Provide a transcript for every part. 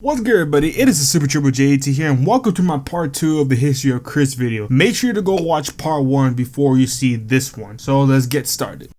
What's good, everybody? It is the Super Triple JT here, and welcome to my part 2 of the History of Chris video. Make sure to go watch part 1 before you see this one. So let's get started.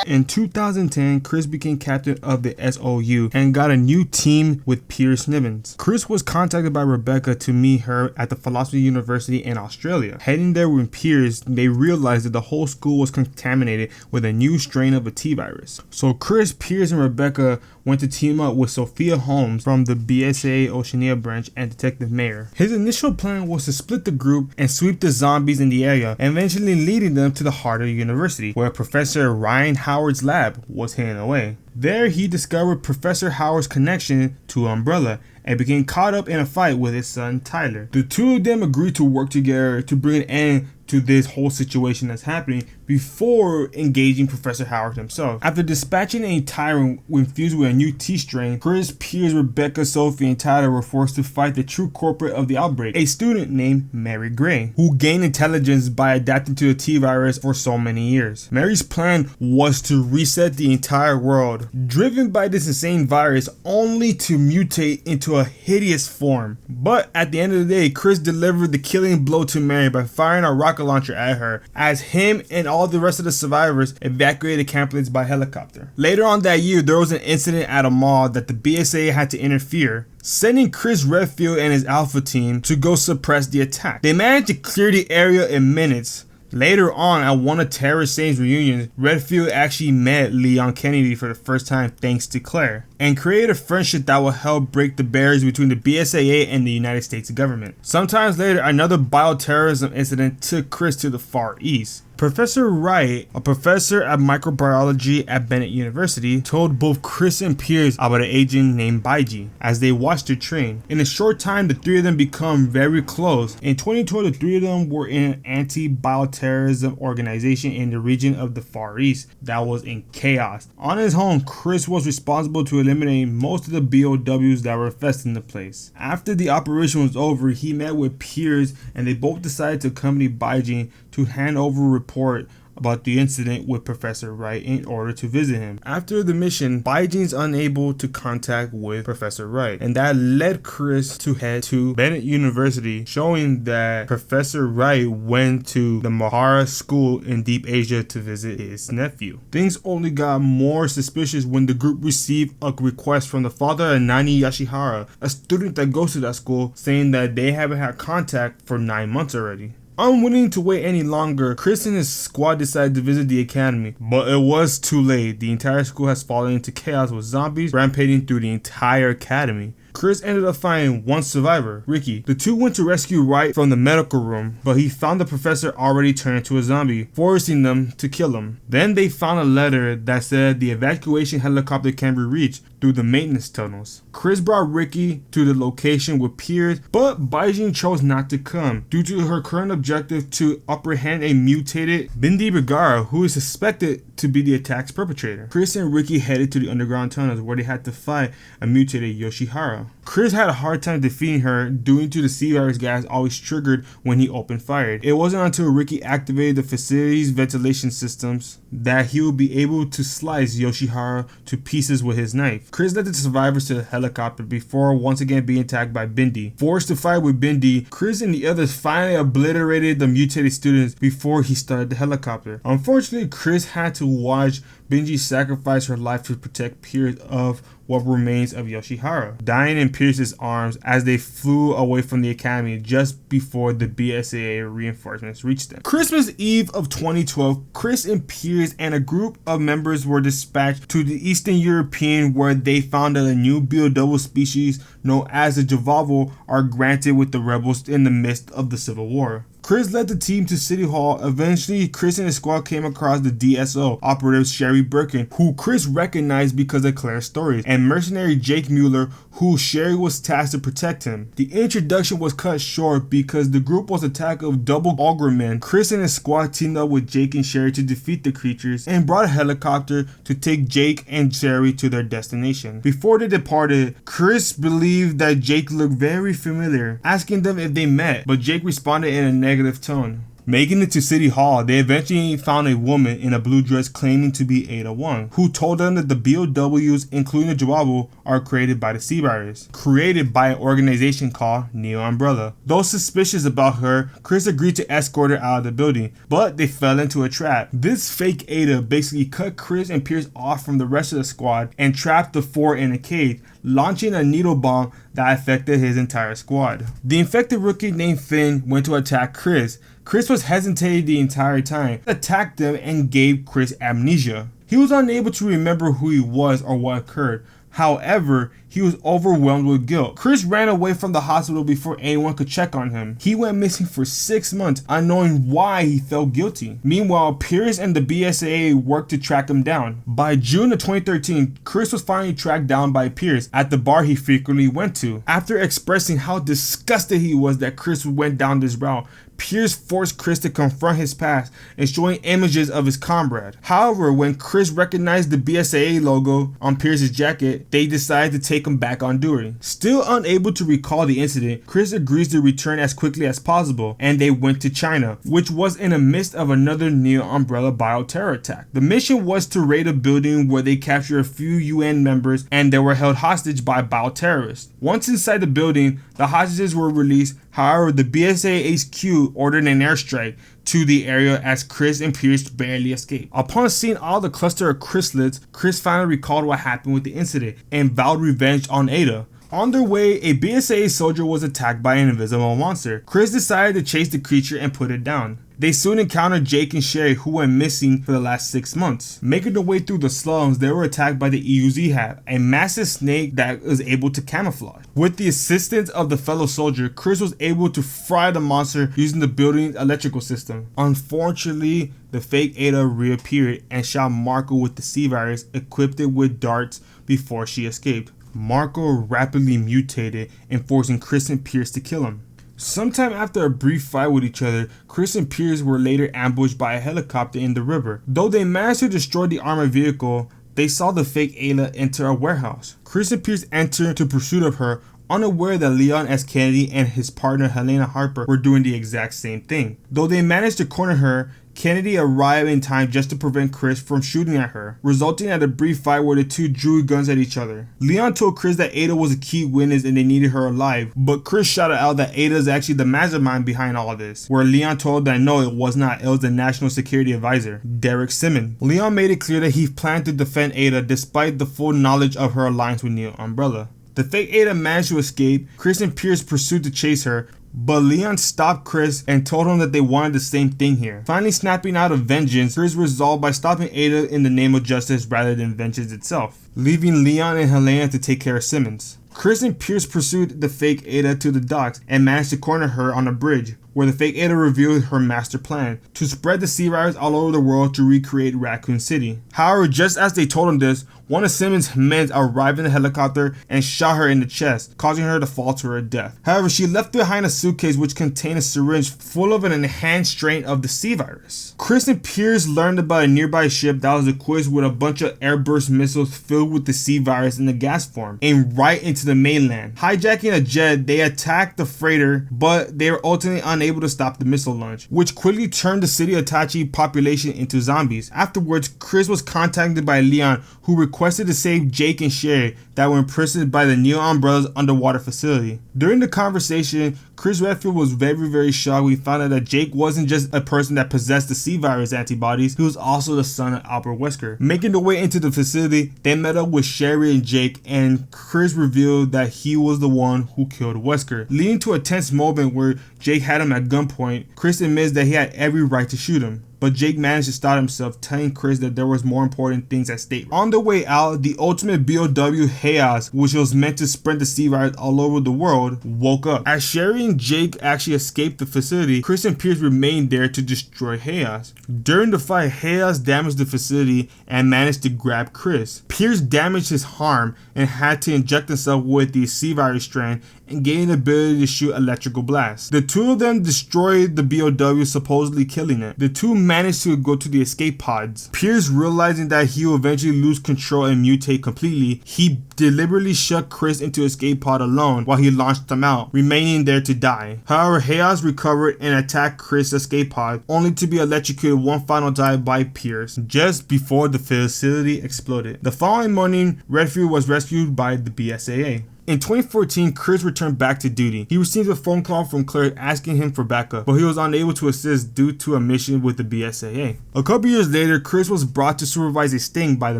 In 2010, Chris became captain of the SOU and got a new team with Piers Nibbins. Chris was contacted by Rebecca to meet her at the Philosophy University in Australia. Heading there with Piers, they realized that the whole school was contaminated with a new strain of a T-virus. So Chris, Piers, and Rebecca went to team up with Sophia Holmes from the BSA Oceania branch and Detective Mayer. His initial plan was to split the group and sweep the zombies in the area, eventually leading them to the heart of the university, where Professor Ryan Howard's lab was hidden away. There he discovered Professor Howard's connection to Umbrella and became caught up in a fight with his son Tyler. The two of them agreed to work together to bring an end to this whole situation that's happening before engaging Professor Howard himself. After dispatching a tyrant infused with a new T-strain, Chris, Piers, Rebecca, Sophie, and Tyler were forced to fight the true culprit of the outbreak, a student named Mary Gray, who gained intelligence by adapting to the T-virus for so many years. Mary's plan was to reset the entire world, driven by this insane virus, only to mutate into a hideous form. But at the end of the day, Chris delivered the killing blow to Mary by firing a rocket launcher at her, as him and all the rest of the survivors evacuated the campus by helicopter. Later on that year, there was an incident at a mall that the BSA had to interfere, sending Chris Redfield and his Alpha team to go suppress the attack. They managed to clear the area in minutes. Later on, at one of Terror Saint's reunions, Redfield actually met Leon Kennedy for the first time thanks to Claire, and created a friendship that will help break the barriers between the BSAA and the United States government. Sometimes later, another bioterrorism incident took Chris to the Far East. Professor Wright, a professor at microbiology at Bennett University, told both Chris and Piers about an agent named Baiji as they watched her train. In a short time, the three of them become very close. In 2012, the three of them were in an anti-bioterrorism organization in the region of the Far East that was in chaos. On his own, Chris was responsible to eliminate most of the BOWs that were infesting the place. After the operation was over, he met with Piers and they both decided to accompany Baiji to hand over a report about the incident with Professor Wright in order to visit him. After the mission, Baiji's unable to contact with Professor Wright, and that led Chris to head to Bennett University, showing that Professor Wright went to the Mahara school in Deep Asia to visit his nephew. Things only got more suspicious when the group received a request from the father of Nani Yoshihara, a student that goes to that school, saying that they haven't had contact for 9 months already. Unwilling to wait any longer, Chris and his squad decided to visit the academy, but it was too late. The entire school has fallen into chaos with zombies rampaging through the entire academy. Chris ended up finding one survivor, Ricky. The two went to rescue Wright from the medical room, but he found the professor already turned into a zombie, forcing them to kill him. Then they found a letter that said the evacuation helicopter can be reached through the maintenance tunnels. Chris brought Ricky to the location with Piers, but Baiji chose not to come due to her current objective to apprehend a mutated Bindi Bagara, who is suspected to be the attack's perpetrator. Chris and Ricky headed to the underground tunnels where they had to fight a mutated Yoshihara. Chris had a hard time defeating her due to the C-virus gas always triggered when he opened fire. It wasn't until Ricky activated the facility's ventilation systems that he would be able to slice Yoshihara to pieces with his knife. Chris led the survivors to the helicopter before once again being attacked by Bindi. Forced to fight with Bindi, Chris and the others finally obliterated the mutated students before he started the helicopter. Unfortunately, Chris had to watch Bindi sacrifice her life to protect Piers of what remains of Yoshihara, dying in Pierce's arms as they flew away from the academy just before the BSAA reinforcements reached them. Christmas Eve of 2012, Chris and Piers and a group of members were dispatched to the Eastern European, where they found that a new BOW species known as the Javaval are granted with the rebels in the midst of the Civil War. Chris led the team to City Hall. Eventually, Chris and his squad came across the DSO operative Sherry Birkin, who Chris recognized because of Claire's stories, and mercenary Jake Mueller, who Sherry was tasked to protect him. The introduction was cut short because the group was attacked of double Augermen. Chris and his squad teamed up with Jake and Sherry to defeat the creatures and brought a helicopter to take Jake and Sherry to their destination. Before they departed, Chris believed that Jake looked very familiar, asking them if they met, but Jake responded in a negative tone. Making it to City Hall, they eventually found a woman in a blue dress claiming to be Ada Wong, who told them that the BOWs, including the Jawabu, are created by the sea virus, created by an organization called Neo Umbrella. Though suspicious about her, Chris agreed to escort her out of the building, but they fell into a trap. This fake Ada basically cut Chris and Pierce off from the rest of the squad and trapped the four in a cage, launching a needle bomb that affected his entire squad. The infected rookie named Finn went to attack Chris. Chris was hesitating the entire time, attacked them and gave Chris amnesia. He was unable to remember who he was or what occurred. However, he was overwhelmed with guilt. Chris ran away from the hospital before anyone could check on him. He went missing for 6 months, unknowing why he felt guilty. Meanwhile, Pierce and the BSAA worked to track him down. By June of 2013, Chris was finally tracked down by Pierce at the bar he frequently went to. After expressing how disgusted he was that Chris went down this route, Pierce forced Chris to confront his past and showing images of his comrade. However, when Chris recognized the BSAA logo on Pierce's jacket, they decided to take him back on duty. Still unable to recall the incident, Chris agrees to return as quickly as possible, and they went to China, which was in the midst of another Neo Umbrella bioterror attack. The mission was to raid a building where they captured a few UN members and they were held hostage by bioterrorists. Once inside the building, the hostages were released. However, the BSAA HQ ordered an airstrike to the area as Chris and Pierce barely escaped. Upon seeing all the cluster of Chryssalids, Chris finally recalled what happened with the incident and vowed revenge on Ada. On their way, a BSAA soldier was attacked by an invisible monster. Chris decided to chase the creature and put it down. They soon encountered Jake and Sherry, who went missing for the last 6 months. Making their way through the slums, they were attacked by the EUZ Hat, a massive snake that was able to camouflage. With the assistance of the fellow soldier, Chris was able to fry the monster using the building's electrical system. Unfortunately, the fake Ada reappeared and shot Marco with the sea virus, equipped it with darts before she escaped. Marco rapidly mutated and forcing Chris and Pierce to kill him. Sometime after a brief fight with each other, Chris and Pierce were later ambushed by a helicopter in the river. Though they managed to destroy the armored vehicle, they saw the fake Ayla enter a warehouse. Chris and Pierce entered to pursuit of her, unaware that Leon S. Kennedy and his partner Helena Harper were doing the exact same thing. Though they managed to corner her, Kennedy arrived in time just to prevent Chris from shooting at her, resulting in a brief fight where the two drew guns at each other. Leon told Chris that Ada was a key witness and they needed her alive, but Chris shouted out that Ada is actually the mastermind behind all this, where Leon told that no, it was not, it was the National Security Advisor, Derek Simmons. Leon made it clear that he planned to defend Ada despite the full knowledge of her alliance with Neo Umbrella. The fake Ada managed to escape. Chris and Pierce pursued to chase her, but Leon stopped Chris and told him that they wanted the same thing here. Finally snapping out of vengeance, Chris resolved by stopping Ada in the name of justice rather than vengeance itself, leaving Leon and Helena to take care of Simmons. Chris and Pierce pursued the fake Ada to the docks and managed to corner her on a bridge, where the fake Ada revealed her master plan to spread the sea virus all over the world to recreate Raccoon City. However, just as they told him this, one of Simmons' men arrived in the helicopter and shot her in the chest, causing her to fall to her death. However, she left behind a suitcase which contained a syringe full of an enhanced strain of the sea virus. Chris and Pierce learned about a nearby ship that was equipped with a bunch of airburst missiles filled with the sea virus in the gas form, aimed right into the mainland. Hijacking a jet, they attacked the freighter, but they were ultimately unable to stop the missile launch, which quickly turned the city Itachi population into zombies. Afterwards, Chris was contacted by Leon, who requested to save Jake and Sherry that were imprisoned by the Neo Umbrella's underwater facility. During the conversation, Chris Redfield was very shocked when he found out that Jake wasn't just a person that possessed the sea virus antibodies, he was also the son of Albert Wesker. Making their way into the facility, they met up with Sherry and Jake, and Chris revealed that he was the one who killed Wesker, leading to a tense moment where Jake had him at gunpoint. Chris admits that he had every right to shoot him, but Jake managed to stop himself, telling Chris that there was more important things at stake. On their way out, the ultimate BOW Chaos, which was meant to spread the sea virus all over the world, woke up. As Sherry and Jake actually escaped the facility, Chris and Pierce remained there to destroy Chaos. During the fight, Chaos damaged the facility and managed to grab Chris. Pierce damaged his arm and had to inject himself with the sea virus strand and gained the ability to shoot electrical blasts. The two of them destroyed the BOW, supposedly killing it. The two managed to go to the escape pods. Pierce, realizing that he will eventually lose control and mutate completely, he deliberately shoved Chris into escape pod alone while he launched him out, remaining there to die. However, Hayes recovered and attacked Chris' escape pod, only to be electrocuted one final time by Pierce, just before the facility exploded. The following morning, Redfield was rescued by the BSAA. In 2014, Chris returned back to duty. He received a phone call from Claire asking him for backup, but he was unable to assist due to a mission with the BSAA. A couple years later, Chris was brought to supervise a sting by the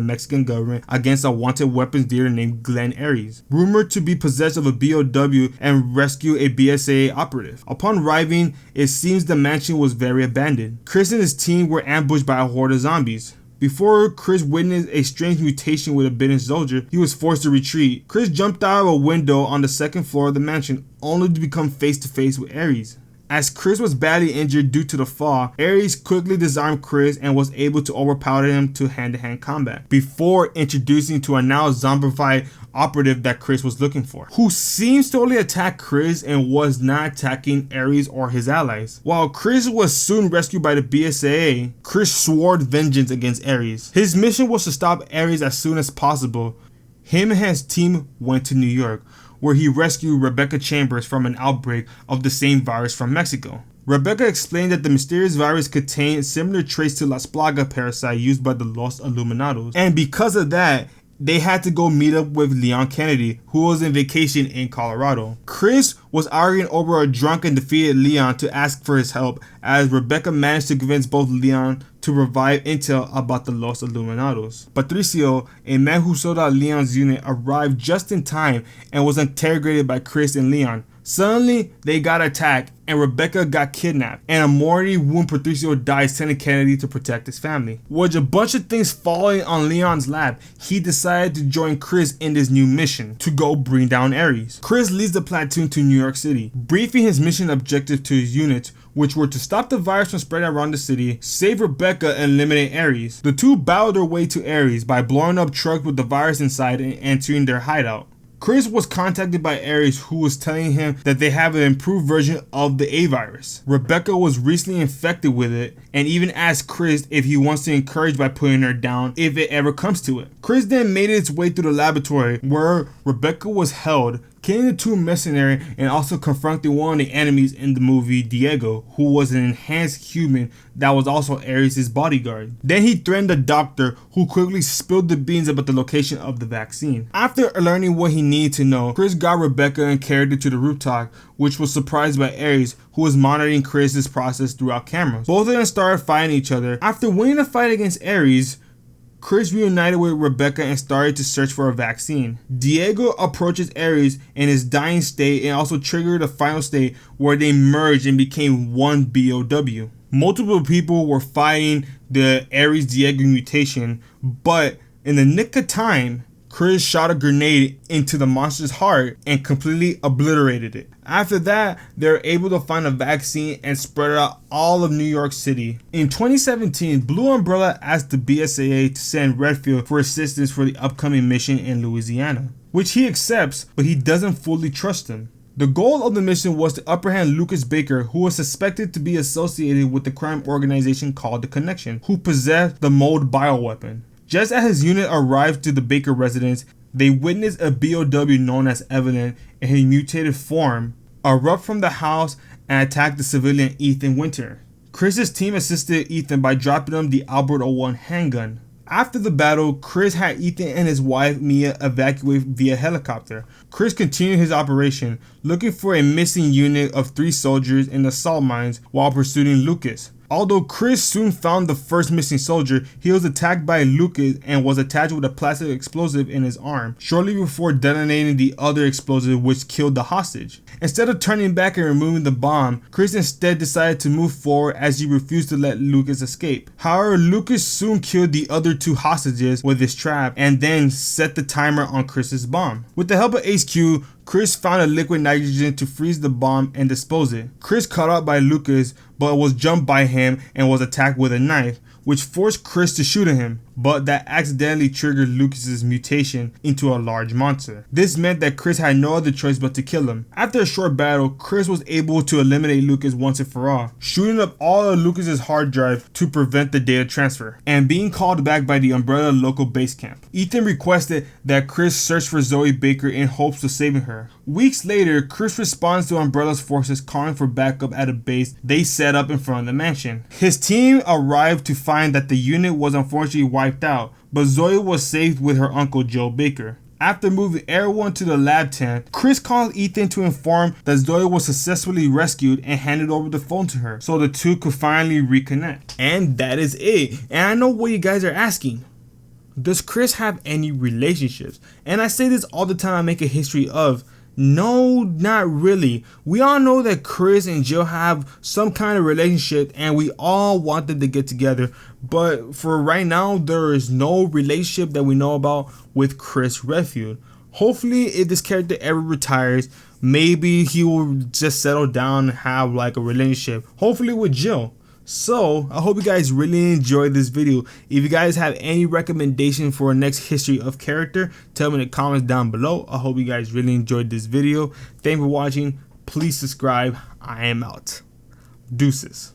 Mexican government against a wanted weapons dealer named Glenn Aries, rumored to be possessed of a BOW and rescue a BSAA operative. Upon arriving, it seems the mansion was very abandoned. Chris and his team were ambushed by a horde of zombies. Before Chris witnessed a strange mutation with a bitten soldier, he was forced to retreat. Chris jumped out of a window on the second floor of the mansion, only to become face to face with Aries. As Chris was badly injured due to the fall, Aries quickly disarmed Chris and was able to overpower him to hand-to-hand combat, before introducing to a now zombified operative that Chris was looking for, who seems to only attack Chris and was not attacking Aries or his allies. While Chris was soon rescued by the BSAA, Chris swore vengeance against Aries. His mission was to stop Aries as soon as possible. Him and his team went to New York, where he rescued Rebecca Chambers from an outbreak of the same virus from Mexico. Rebecca explained that the mysterious virus contained similar traits to Las Plagas parasite used by the Los Illuminados, and because of that, they had to go meet up with Leon Kennedy, who was on vacation in Colorado. Chris was arguing over a drunk and defeated Leon to ask for his help, as Rebecca managed to convince both Leon to provide intel about the Los Illuminados. Patricio, a man who sold out Leon's unit, arrived just in time and was interrogated by Chris and Leon. Suddenly, they got attacked and Rebecca got kidnapped, and a mortally wounded Patricio died, sending Kennedy to protect his family. With a bunch of things falling on Leon's lap, he decided to join Chris in this new mission to go bring down Aries. Chris leads the platoon to New York City, briefing his mission objective to his units, which were to stop the virus from spreading around the city, save Rebecca, and eliminate Aries. The two battled their way to Aries by blowing up trucks with the virus inside and entering their hideout. Chris was contacted by Aries, who was telling him that they have an improved version of the A virus. Rebecca was recently infected with it and even asked Chris if he wants to encourage by putting her down if it ever comes to it. Chris then made its way through the laboratory where Rebecca was held, killing the two mercenaries and also confronting one of the enemies in the movie, Diego, who was an enhanced human that was also Aries' bodyguard. Then he threatened the doctor, who quickly spilled the beans about the location of the vaccine. After learning what he needed to know, Chris got Rebecca and carried her to the rooftop, which was surprised by Aries, who was monitoring Chris's process throughout cameras. Both of them started fighting each other. After winning the fight against Aries, Chris reunited with Rebecca and started to search for a vaccine. Diego approaches Aries in his dying state and also triggered the final state where they merged and became one BOW. Multiple people were fighting the Aries-Diego mutation, but in the nick of time, Chris shot a grenade into the monster's heart and completely obliterated it. After that, they were able to find a vaccine and spread it out all of New York City. In 2017, Blue Umbrella asked the BSAA to send Redfield for assistance for the upcoming mission in Louisiana, which he accepts, but he doesn't fully trust him. The goal of the mission was to apprehend Lucas Baker, who was suspected to be associated with the crime organization called The Connection, who possessed the mold bioweapon. Just as his unit arrived to the Baker residence, they witnessed a BOW known as Evelyn in a mutated form erupt from the house and attack the civilian Ethan Winter. Chris's team assisted Ethan by dropping him the Albert 01 handgun. After the battle, Chris had Ethan and his wife Mia evacuate via helicopter. Chris continued his operation, looking for a missing unit of 3 soldiers in the salt mines while pursuing Lucas. Although Chris soon found the first missing soldier, he was attacked by Lucas and was attached with a plastic explosive in his arm, shortly before detonating the other explosive which killed the hostage. Instead of turning back and removing the bomb, Chris instead decided to move forward as he refused to let Lucas escape. However, Lucas soon killed the other 2 hostages with his trap and then set the timer on Chris's bomb. With the help of HQ, Chris found a liquid nitrogen to freeze the bomb and dispose it. Chris caught up by Lucas, but was jumped by him and was attacked with a knife, which forced Chris to shoot at him. but that accidentally triggered Lucas's mutation into a large monster. This meant that Chris had no other choice but to kill him. After a short battle, Chris was able to eliminate Lucas once and for all, shooting up all of Lucas's hard drive to prevent the data transfer, and being called back by the Umbrella local base camp. Ethan requested that Chris search for Zoe Baker in hopes of saving her. Weeks later, Chris responds to Umbrella's forces calling for backup at a base they set up in front of the mansion. His team arrived to find that the unit was unfortunately wiped out, but Zoe was saved with her uncle Joe Baker. After moving everyone to the lab tent, Chris called Ethan to inform that Zoe was successfully rescued and handed over the phone to her so the two could finally reconnect. And that is it. And I know what you guys are asking. Does Chris have any relationships? And I say this all the time I make a history of. No, not really. We all know that Chris and Jill have some kind of relationship and we all want them to get together. But for right now, there is no relationship that we know about with Chris Redfield. Hopefully, if this character ever retires, maybe he will just settle down and have like a relationship. Hopefully with Jill. So, I hope you guys really enjoyed this video. If you guys have any recommendation for a next history of character, tell me in the comments down below. I hope you guys really enjoyed this video. Thank you for watching. Please subscribe. I am out. Deuces.